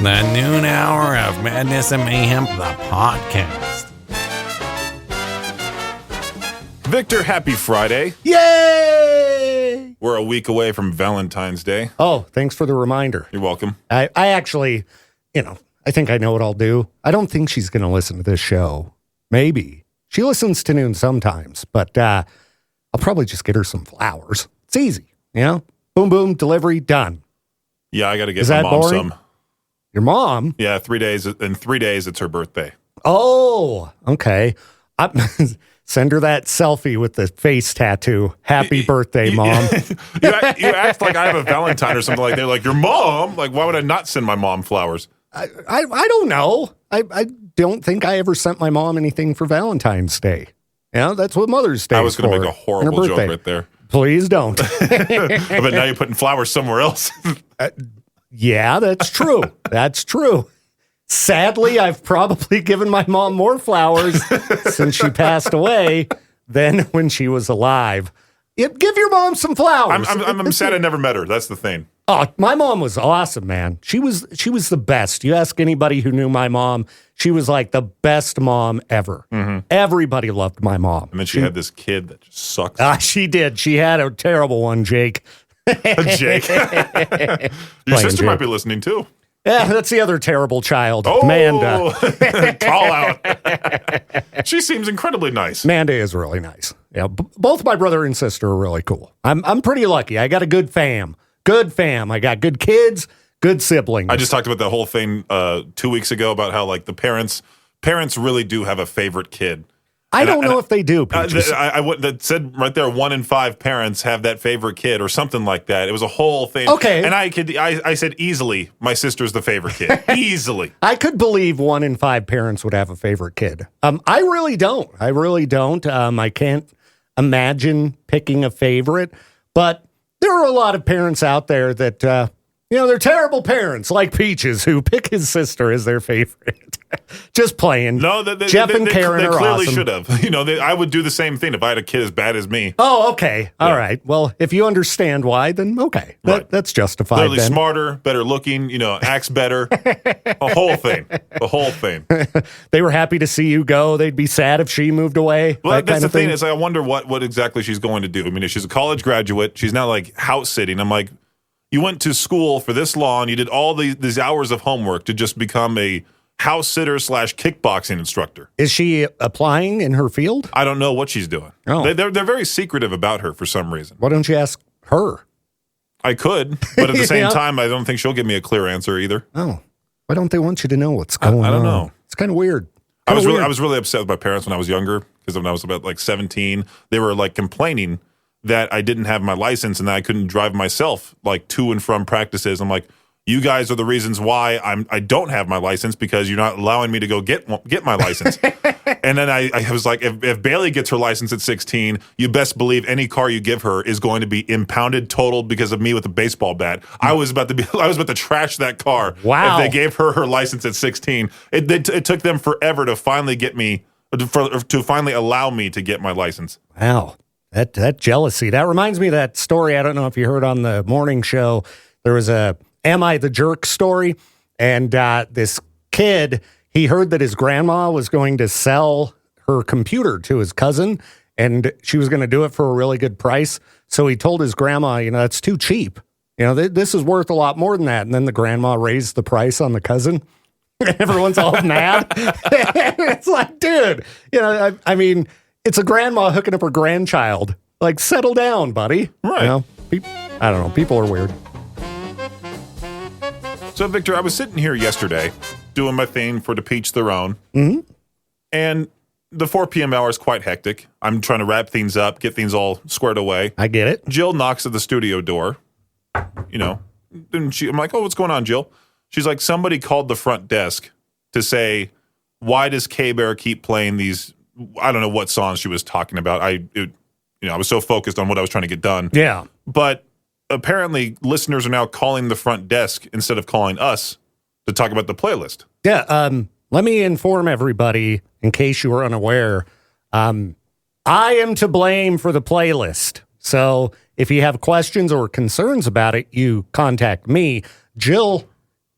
The noon hour of Madness and Mayhem, the podcast. Victor, happy Friday. Yay! We're a week away from Valentine's Day. Oh, thanks for the reminder. You're welcome. I actually, I think I know what I'll do. I don't think she's going to listen to this show. Maybe. She listens to noon sometimes, but I'll probably just get her some flowers. It's easy, Boom, boom, delivery, done. Yeah, I got to get Is my that mom boring? some. Your mom? Yeah, 3 days. In 3 days, it's her birthday. Oh, okay. Send her that selfie with the face tattoo. Happy birthday, Mom. you act like I have a Valentine or something like that. Like, your mom? Like, why would I not send my mom flowers? I don't know. I don't think I ever sent my mom anything for Valentine's Day. That's what Mother's Day is. I was going to make a horrible joke right there. Please don't. But now you're putting flowers somewhere else. Yeah, that's true. That's true. Sadly, I've probably given my mom more flowers since she passed away than when she was alive. Give your mom some flowers. I'm sad I never met her. That's the thing. Oh, my mom was awesome, man. She was the best. You ask anybody who knew my mom, she was like the best mom ever. Mm-hmm. Everybody loved my mom. And then she had this kid that just sucks. She did. She had a terrible one, Jake. Jake. Your sister might be listening too. Yeah, that's the other terrible child, Oh, Amanda. Call out. She seems incredibly nice. Amanda is really nice. Yeah, both my brother and sister are really cool. I'm pretty lucky. I got a good fam. Good fam. I got good kids, good siblings. I just talked about that whole thing 2 weeks ago about how like the parents really do have a favorite kid. I don't know if they do. That said right there, 1 in 5 parents have that favorite kid or something like that. It was a whole thing. Okay. And I said easily, my sister's the favorite kid. Easily. I could believe 1 in 5 parents would have a favorite kid. I really don't. I can't imagine picking a favorite, but there are a lot of parents out there that, they're terrible parents like Peaches who pick his sister as their favorite. Just playing. No, Jeff and Karen are clearly awesome. should have. I would do the same thing if I had a kid as bad as me. Oh, okay. All right. Well, if you understand why, then okay. That's justified. Clearly then. smarter, better looking, acts better. The whole thing. The whole thing. They were happy to see you go. They'd be sad if she moved away. Well, that's the thing is I wonder what exactly she's going to do. I mean, if she's a college graduate, she's not like house sitting. I'm like, you went to school for this long, you did all these hours of homework to just become a house sitter / kickboxing instructor. Is she applying in her field? I don't know what she's doing. Oh. They're very secretive about her for some reason. Why don't you ask her? I could, but at the same time, I don't think she'll give me a clear answer either. Oh, why don't they want you to know what's going on? I don't know. It's kind of weird. I was really upset with my parents when I was younger because when I was about like 17, they were like complaining that I didn't have my license and that I couldn't drive myself like to and from practices. I'm like, you guys are the reasons why I don't have my license because you're not allowing me to go get my license. And then I was like, if Bailey gets her license at 16, you best believe any car you give her is going to be impounded, totaled because of me with a baseball bat. I was about to trash that car. Wow. If they gave her license at 16, it took them forever to finally get me to finally allow me to get my license. Wow. That jealousy. That reminds me of that story. I don't know if you heard on the morning show. There was a Am I the Jerk story. And this kid, he heard that his grandma was going to sell her computer to his cousin, and she was going to do it for a really good price. So he told his grandma, that's too cheap. This is worth a lot more than that. And then the grandma raised the price on the cousin. Everyone's all mad. It's like, dude, I mean, it's a grandma hooking up her grandchild. Like, settle down, buddy. Right. I don't know. People are weird. So, Victor, I was sitting here yesterday doing my thing for To Peach Their Own. Mm-hmm. And the 4 p.m. hour is quite hectic. I'm trying to wrap things up, get things all squared away. I get it. Jill knocks at the studio door. And I'm like, oh, what's going on, Jill? She's like, somebody called the front desk to say, why does KBEAR keep playing these, I don't know what songs she was talking about. I was so focused on what I was trying to get done. Yeah. But apparently listeners are now calling the front desk instead of calling us to talk about the playlist. Yeah. Let me inform everybody, in case you were unaware, I am to blame for the playlist. So if you have questions or concerns about it, you contact me. Jill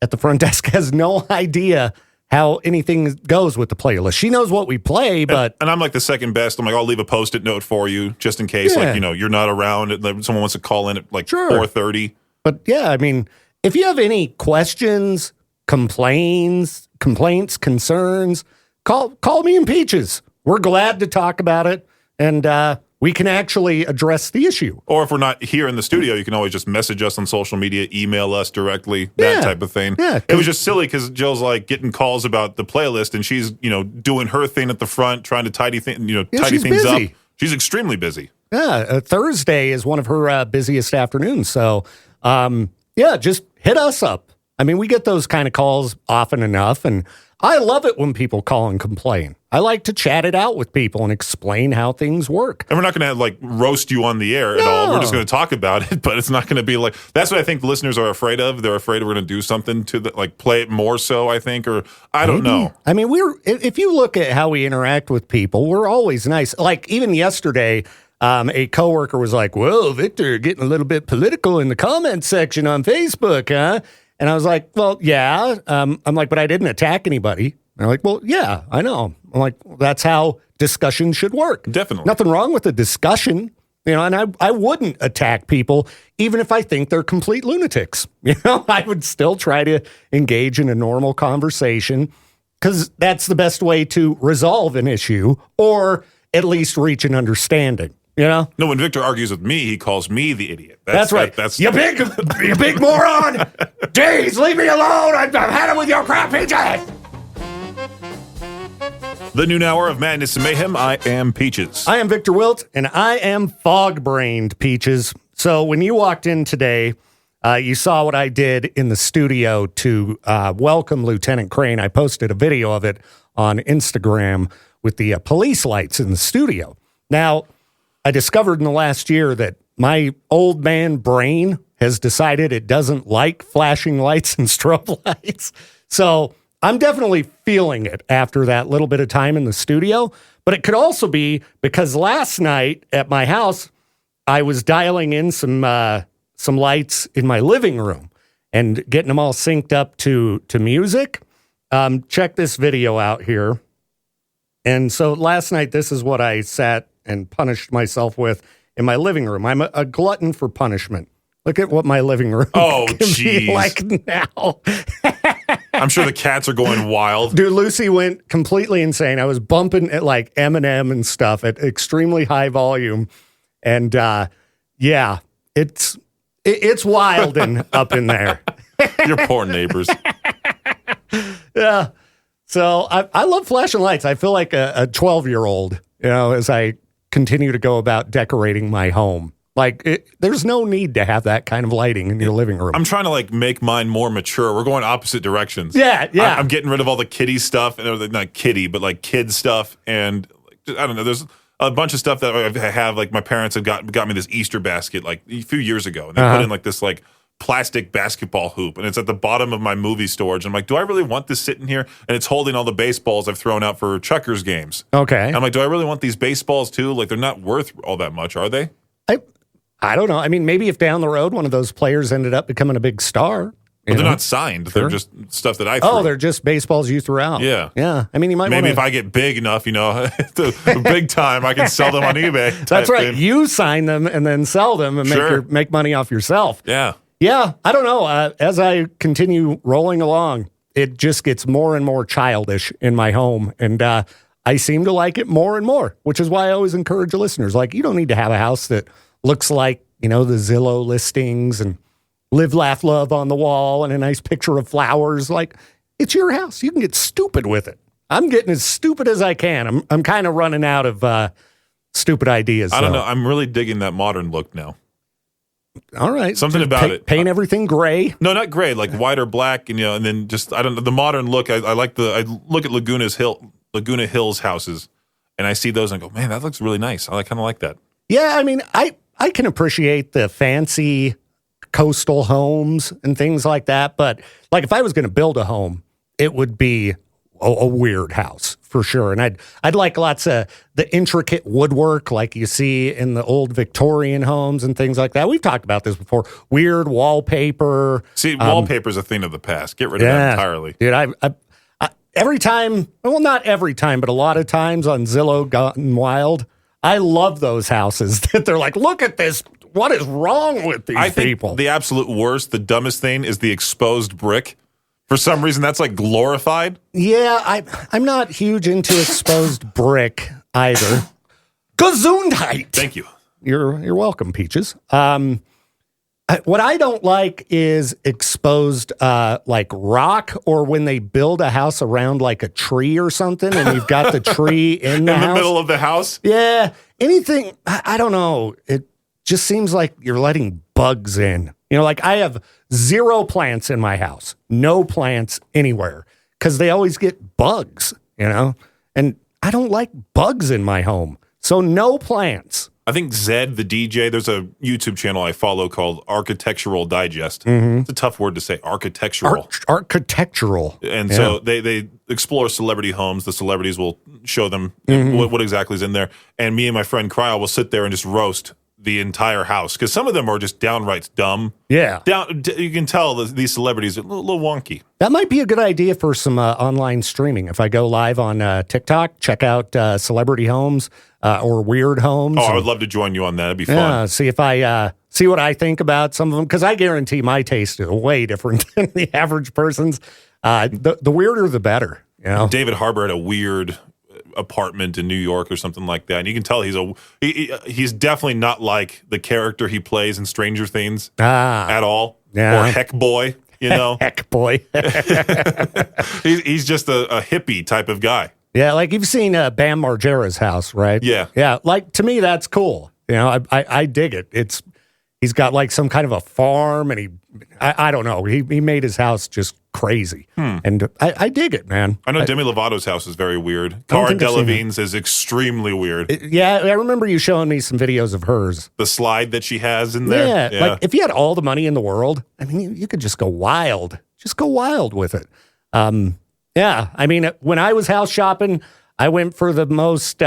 at the front desk has no idea how anything goes with the playlist. She knows what we play, but... And I'm like the second best. I'm like, I'll leave a Post-it note for you just in case, like, you know, you're not around. Someone wants to call in at like 4:30. But yeah, I mean, if you have any questions, complaints, concerns, call me and Peaches. We're glad to talk about it, and we can actually address the issue. Or if we're not here in the studio, you can always just message us on social media, email us directly, that type of thing. Yeah, it was just silly because Jill's like getting calls about the playlist, and she's, you know, doing her thing at the front, trying to tidy things busy. up. She's extremely busy. Yeah, Thursday is one of her busiest afternoons. So, just hit us up. I mean, we get those kind of calls often enough, and I love it when people call and complain. I like to chat it out with people and explain how things work. And we're not going to like roast you on the air at all. We're just going to talk about it, but it's not going to be like, that's what I think the listeners are afraid of. They're afraid we're going to do something to like play it more so, I think, or I don't know. I mean, if you look at how we interact with people, we're always nice. Like even yesterday, a coworker was like, "Well, Victor, getting a little bit political in the comment section on Facebook, huh?" And I was like, "Well, yeah." I'm like, "But I didn't attack anybody." And they're like, "Well, yeah, I know." I'm like, well, "That's how discussion should work." Definitely. Nothing wrong with a discussion, you know, and I wouldn't attack people even if I think they're complete lunatics. You know, I would still try to engage in a normal conversation because that's the best way to resolve an issue or at least reach an understanding. You know? No, when Victor argues with me, he calls me the idiot. That's right. You big moron. Jeez, leave me alone. I've had it with your crap, Peaches. The noon hour of Madness and Mayhem. I am Peaches. I am Victor Wilt, and I am fog-brained, Peaches. So when you walked in today, you saw what I did in the studio to welcome Lieutenant Crane. I posted a video of it on Instagram with the police lights in the studio. Now, I discovered in the last year that my old man brain has decided it doesn't like flashing lights and strobe lights. So I'm definitely feeling it after that little bit of time in the studio. But it could also be because last night at my house, I was dialing in some lights in my living room and getting them all synced up to music. Check this video out here. And so last night, this is what I sat and punished myself with in my living room. I'm a glutton for punishment. Look at what my living room can be like now. I'm sure the cats are going wild. Dude, Lucy went completely insane. I was bumping at like Eminem and stuff at extremely high volume. And it's wild and up in there. Your poor neighbors. Yeah. So I love flashing lights. I feel like a 12-year-old, you know, as I continue to go about decorating my home. Like, there's no need to have that kind of lighting in your living room. I'm trying to, like, make mine more mature. We're going opposite directions. Yeah. I'm getting rid of all the kiddie stuff. And not kiddie, but, like, kid stuff. And, I don't know, there's a bunch of stuff that I have. Like, my parents have got me this Easter basket, like, a few years ago. And they put in, like, this, like, plastic basketball hoop. And it's at the bottom of my movie storage. I'm like, do I really want this sitting here? And it's holding all the baseballs I've thrown out for Chuckers games. Okay. And I'm like, do I really want these baseballs, too? Like, they're not worth all that much, are they? I don't know. I mean, maybe if down the road one of those players ended up becoming a big star. But they're not signed. They're just stuff that I threw. Oh, they're just baseballs you threw out. Yeah. I mean, you might maybe if I get big enough, you know, big time, I can sell them on eBay. That's right. Thing. You sign them and then sell them and make money off yourself. Yeah. Yeah. I don't know. As I continue rolling along, it just gets more and more childish in my home. And I seem to like it more and more, which is why I always encourage listeners. Like, you don't need to have a house that looks like, you know, the Zillow listings and live, laugh, love on the wall and a nice picture of flowers. Like, it's your house. You can get stupid with it. I'm getting as stupid as I can. I'm kind of running out of stupid ideas. I don't know. I'm really digging that modern look now. All right. Something about it. Paint everything gray? No, not gray, like white or black, and, you know, and then just, I don't know, the modern look. I look at Laguna Hills houses, and I see those and I go, man, that looks really nice. I kind of like that. Yeah, I mean, I can appreciate the fancy coastal homes and things like that. But like if I was going to build a home, it would be a weird house for sure. And I'd like lots of the intricate woodwork like you see in the old Victorian homes and things like that. We've talked about this before. Weird wallpaper. See, wallpaper's a thing of the past. Get rid of that entirely. Dude, I every time, well, not every time, but a lot of times on Zillow Gotten Wild, I love those houses that they're like, look at this. What is wrong with these people? Think the absolute worst, the dumbest thing is the exposed brick. For some reason, that's like glorified. Yeah, I'm not huge into exposed brick either. Gesundheit. Thank you. You're welcome, Peaches. What I don't like is exposed like rock, or when they build a house around like a tree or something, and you've got the tree in the house. Middle of the house. Yeah, anything. I don't know. It just seems like you're letting bugs in. You know, like I have 0 plants in my house, no plants anywhere, because they always get bugs, you know? And I don't like bugs in my home. So no plants. I think Zed, the DJ, there's a YouTube channel I follow called Architectural Digest. It's a tough word to say, architectural. Architectural. And so they explore celebrity homes. The celebrities will show them what exactly is in there. And me and my friend Cryle will sit there and just roast the entire house, because some of them are just downright dumb. Yeah. You can tell these celebrities are a little wonky. That might be a good idea for some online streaming. If I go live on TikTok, check out celebrity homes or weird homes. Oh, I would love to join you on that. It'd be fun. Yeah, see if I see what I think about some of them, because I guarantee my taste is way different than the average person's. The weirder, the better. You know? David Harbour had a weird apartment in New York or something like that, and you can tell he's definitely not like the character he plays in Stranger Things at all. Yeah. Or Heck Boy, you know. Heck Boy. he's just a hippie type of guy. Yeah, like you've seen Bam Margera's house, right? Yeah. Like to me, that's cool. You know, I dig it. He's got like some kind of a farm, and I don't know. He made his house just crazy, and I dig it, man. I know Demi Lovato's house is very weird. Cara Delevingne's is extremely weird. Yeah, I remember you showing me some videos of hers. The slide that she has in there. Yeah, like if you had all the money in the world, I mean, you could just go wild. Just go wild with it. Yeah, I mean, when I was house shopping, I went for the most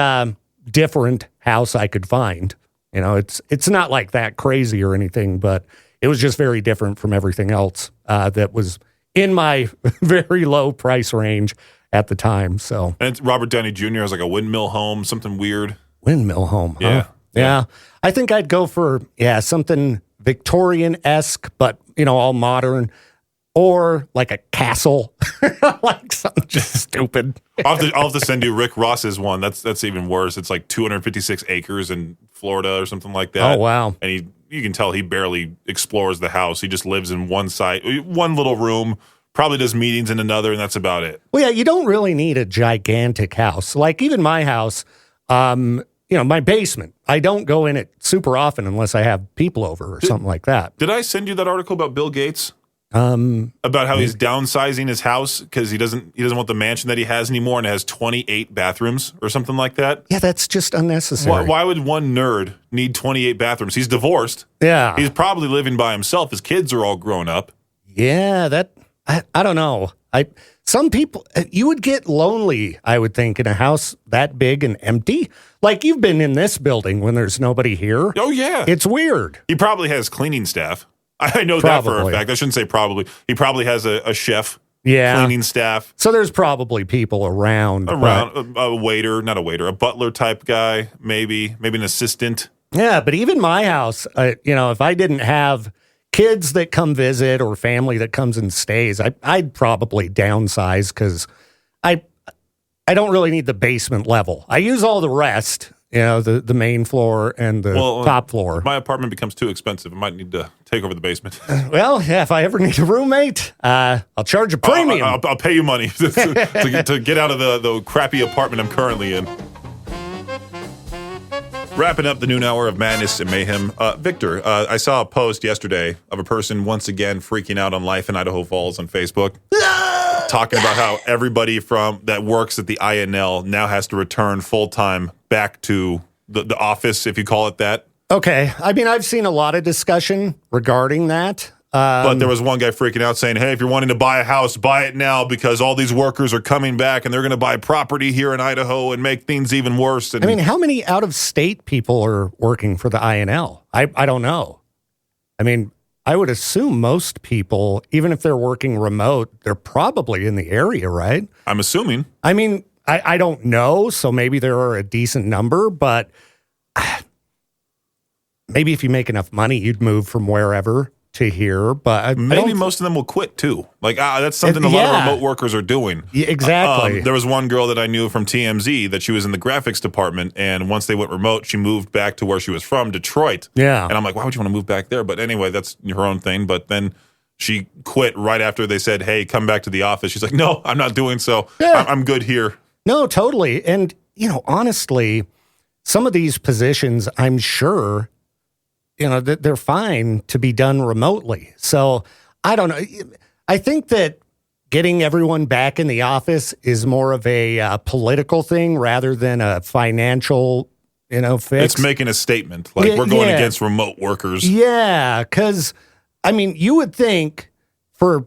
different house I could find. You know, it's not like that crazy or anything, but it was just very different from everything else that was in my very low price range at the time. So, and it's Robert Downey Jr. has like a windmill home, something weird. Windmill home, huh? Yeah. I think I'd go for something Victorian-esque, but all modern, or like a castle, like something just stupid. I'll have to send you Rick Ross's one. That's even worse. It's like 256 acres in Florida or something like that. Oh wow! And you can tell he barely explores the house. He just lives in one little room. Probably does meetings in another, and that's about it. Well, yeah, you don't really need a gigantic house. Like even my house, my basement. I don't go in it super often unless I have people over or something like that. Did I send you that article about Bill Gates? About how he's downsizing his house because he doesn't want the mansion that he has anymore, and it has 28 bathrooms or something like that. Yeah, that's just unnecessary. Why would one nerd need 28 bathrooms? He's divorced. Yeah. He's probably living by himself. His kids are all grown up. Yeah, I don't know. Some people, you would get lonely, I would think, in a house that big and empty. Like you've been in this building when there's nobody here. Oh, yeah. It's weird. He probably has cleaning staff. I know that for a fact. I shouldn't say probably. He probably has a chef, cleaning staff. So there's probably people around. A waiter, not a waiter, a butler type guy, maybe an assistant. Yeah, but even my house, if I didn't have kids that come visit or family that comes and stays, I'd probably downsize because I don't really need the basement level. I use all the rest. The main floor and the top floor. My apartment becomes too expensive. I might need to take over the basement. Well, yeah, if I ever need a roommate, I'll charge a premium. I'll pay you money to get out of the crappy apartment I'm currently in. Wrapping up the noon hour of Madness and Mayhem. Victor, I saw a post yesterday of a person once again freaking out on life in Idaho Falls on Facebook. Talking about how everybody that works at the INL now has to return full-time back to the office, if you call it that. Okay. I mean, I've seen a lot of discussion regarding that. But there was one guy freaking out saying, hey, if you're wanting to buy a house, buy it now because all these workers are coming back and they're going to buy property here in Idaho and make things even worse. And I mean, how many out-of-state people are working for the INL? I don't know. I mean, I would assume most people, even if they're working remote, they're probably in the area, right? I'm assuming. I mean, I don't know, so maybe there are a decent number, but maybe if you make enough money, you'd move from wherever to here, but maybe most of them will quit too. Like that's something a lot of remote workers are doing. Yeah, exactly. There was one girl that I knew from TMZ that she was in the graphics department, and once they went remote, she moved back to where she was from, Detroit. Yeah, and I'm like, why would you want to move back there? But anyway, that's her own thing. But then she quit right after they said, "Hey, come back to the office." She's like, "No, I'm not doing so. Yeah. I'm good here." No, totally. And honestly, some of these positions, I'm sure, they're fine to be done remotely. So I don't know. I think that getting everyone back in the office is more of a political thing rather than a financial, fix. It's making a statement. Like we're going against remote workers. Yeah. Because, I mean, you would think for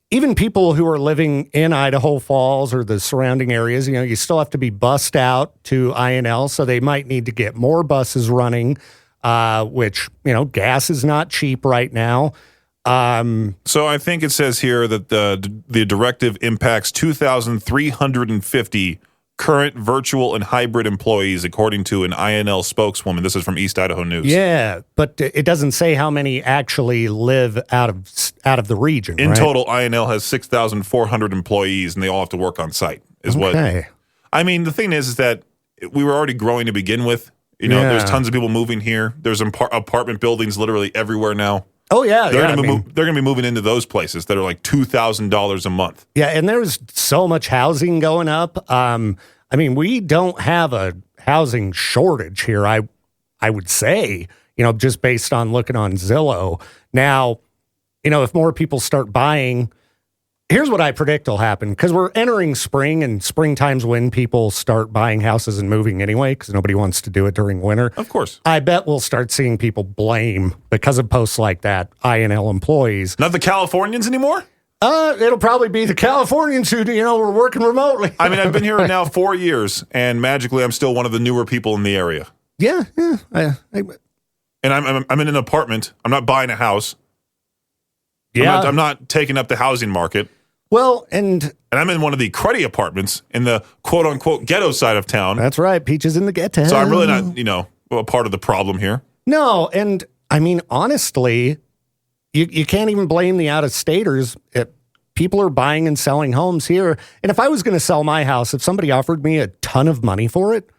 even people who are living in Idaho Falls or the surrounding areas, you still have to be bussed out to INL. So they might need to get more buses running. Which, gas is not cheap right now. So I think it says here that the directive impacts 2,350 current virtual and hybrid employees, according to an INL spokeswoman. This is from East Idaho News. Yeah, but it doesn't say how many actually live out of the region. In right? total, INL has 6,400 employees, and they all have to work on site. I mean, the thing is that we were already growing to begin with. There's tons of people moving here. There's apartment buildings literally everywhere now. Oh, yeah. They're going to be moving into those places that are like $2,000 a month. Yeah, and there's so much housing going up. I mean, we don't have a housing shortage here, I would say, just based on looking on Zillow. Now, if more people start buying, here's what I predict will happen, because we're entering spring, and springtime's when people start buying houses and moving anyway, because nobody wants to do it during winter. Of course. I bet we'll start seeing people blame, because of posts like that, INL employees. Not the Californians anymore? It'll probably be the Californians who, were working remotely. I mean, I've been here now 4 years, and magically I'm still one of the newer people in the area. Yeah. And I'm in an apartment. I'm not buying a house. Yeah. I'm not taking up the housing market. Well, and I'm in one of the cruddy apartments in the quote-unquote ghetto side of town. That's right. Peaches in the ghetto. So I'm really not, a part of the problem here. No, and I mean, honestly, you can't even blame the out-of-staters. People are buying and selling homes here. And if I was going to sell my house, if somebody offered me a ton of money for it,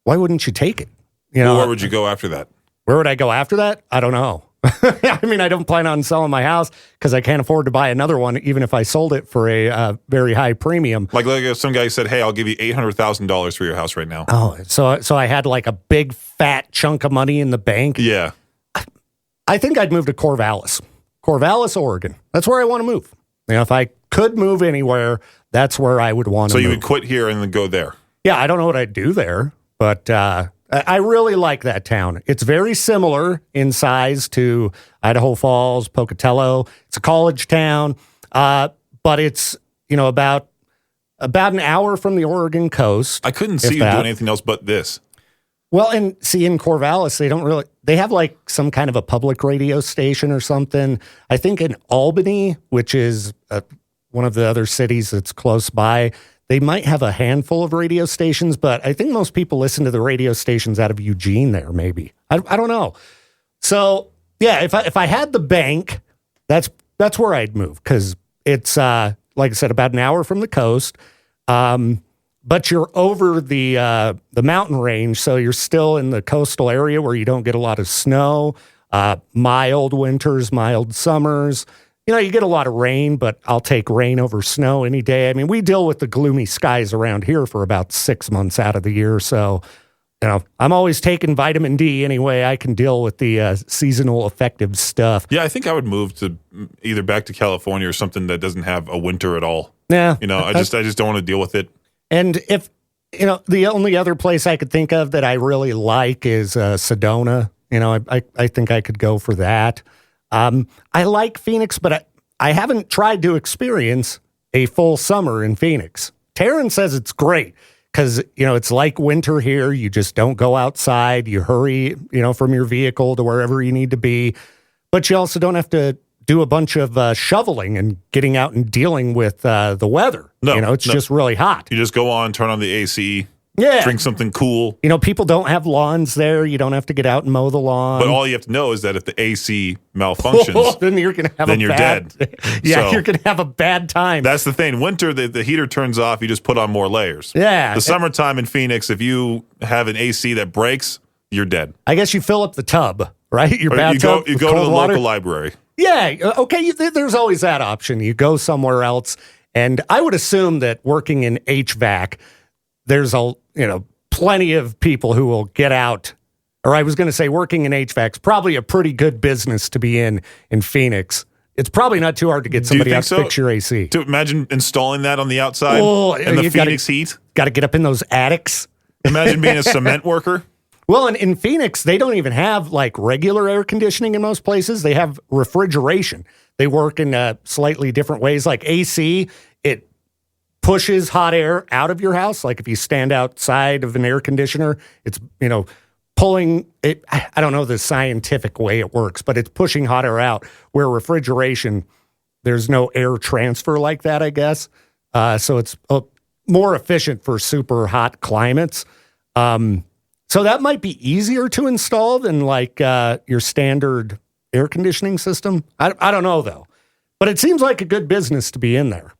why wouldn't you take it? Well, where would you go after that? Where would I go after that? I don't know. I mean, I don't plan on selling my house because I can't afford to buy another one, even if I sold it for a very high premium. Like if some guy said, "Hey, I'll give you $800,000 for your house right now." Oh, so I had like a big fat chunk of money in the bank. Yeah, I think I'd move to Corvallis, Oregon. That's where I want to move. If I could move anywhere, that's where I would want to move. So you would quit here and then go there? Yeah, I don't know what I'd do there, but I really like that town. It's very similar in size to Idaho Falls, Pocatello. It's a college town, but it's about an hour from the Oregon coast. I couldn't see you doing anything else but this. Well, and see, in Corvallis, they have like some kind of a public radio station or something. I think in Albany, which is one of the other cities that's close by, they might have a handful of radio stations, but I think most people listen to the radio stations out of Eugene there, maybe. I don't know. So, yeah, if I had the bank, that's where I'd move, because it's, like I said, about an hour from the coast. But you're over the mountain range, so you're still in the coastal area where you don't get a lot of snow, mild winters, mild summers. You get a lot of rain, but I'll take rain over snow any day. I mean, we deal with the gloomy skies around here for about 6 months out of the year. So, I'm always taking vitamin D anyway. I can deal with the seasonal affective stuff. Yeah, I think I would move to either back to California or something that doesn't have a winter at all. Yeah. I just don't want to deal with it. And if, the only other place I could think of that I really like is Sedona. I think I could go for that. I like Phoenix, but I haven't tried to experience a full summer in Phoenix. Taryn says it's great because, it's like winter here. You just don't go outside. You hurry, from your vehicle to wherever you need to be. But you also don't have to do a bunch of shoveling and getting out and dealing with the weather. No, it's just really hot. You just go on, turn on the AC, Yeah. drink something cool. People don't have lawns there. You don't have to get out and mow the lawn. But all you have to know is that if the AC malfunctions, then you're going to have you're dead. Yeah, So, you're going to have a bad time. that's the thing. Winter, the heater turns off. You just put on more layers. Yeah. The summertime in Phoenix, if you have an AC that breaks, you're dead. I guess you fill up the tub, right? Your Or bathtub. you with go to cold the water. local library. Yeah. Okay. There's always that option. You go somewhere else. And I would assume that working in HVAC, there's plenty of people who will get out. Or I was going to say working in HVAC is probably a pretty good business to be in Phoenix. It's probably not too hard to get somebody out to fix your AC. To imagine installing that on the outside in the Phoenix heat. Got to get up in those attics. Imagine being a cement worker. Well, in Phoenix, they don't even have like regular air conditioning in most places. They have refrigeration. They work in slightly different ways. Like AC, it pushes hot air out of your house. Like if you stand outside of an air conditioner, it's, pulling it. I don't know the scientific way it works, but it's pushing hot air out. Where refrigeration, there's no air transfer like that, I guess. So it's more efficient for super hot climates. So that might be easier to install than like your standard air conditioning system. I don't know though, but it seems like a good business to be in there.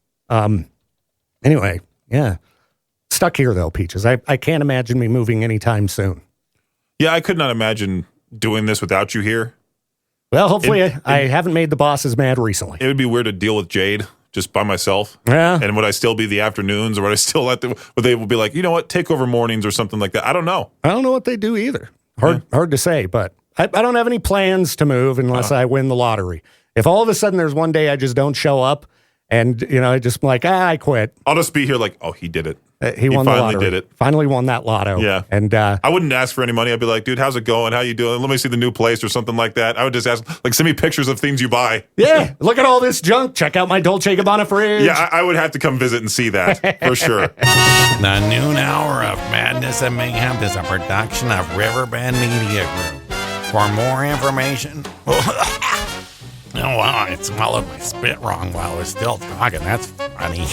Anyway, yeah. Stuck here though, Peaches. I can't imagine me moving anytime soon. Yeah, I could not imagine doing this without you here. Well, hopefully I haven't made the bosses mad recently. It would be weird to deal with Jade just by myself. Yeah. And would I still be the afternoons, or would I still would they be like, you know what, take over mornings or something like that? I don't know. I don't know what they do either. Hard to say, but I don't have any plans to move unless I win the lottery. If all of a sudden there's one day I just don't show up and, I just like, I quit. I'll just be here like, oh, he did it. He won the lottery. Finally did it. Finally won that lotto. Yeah. And I wouldn't ask for any money. I'd be like, dude, how's it going? How you doing? Let me see the new place or something like that. I would just ask, like, send me pictures of things you buy. Yeah. Look at all this junk. Check out my Dolce & Gabbana fridge. Yeah, I would have to come visit and see that for sure. The noon hour of Madness and Mayhem is a production of Riverbend Media Group. For more information, oh wow, I swallowed my spit wrong while I was still talking. That's funny.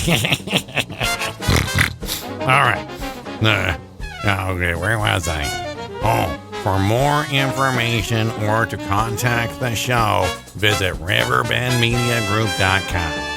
All right. Okay, where was I? Oh, for more information or to contact the show, visit riverbendmediagroup.com.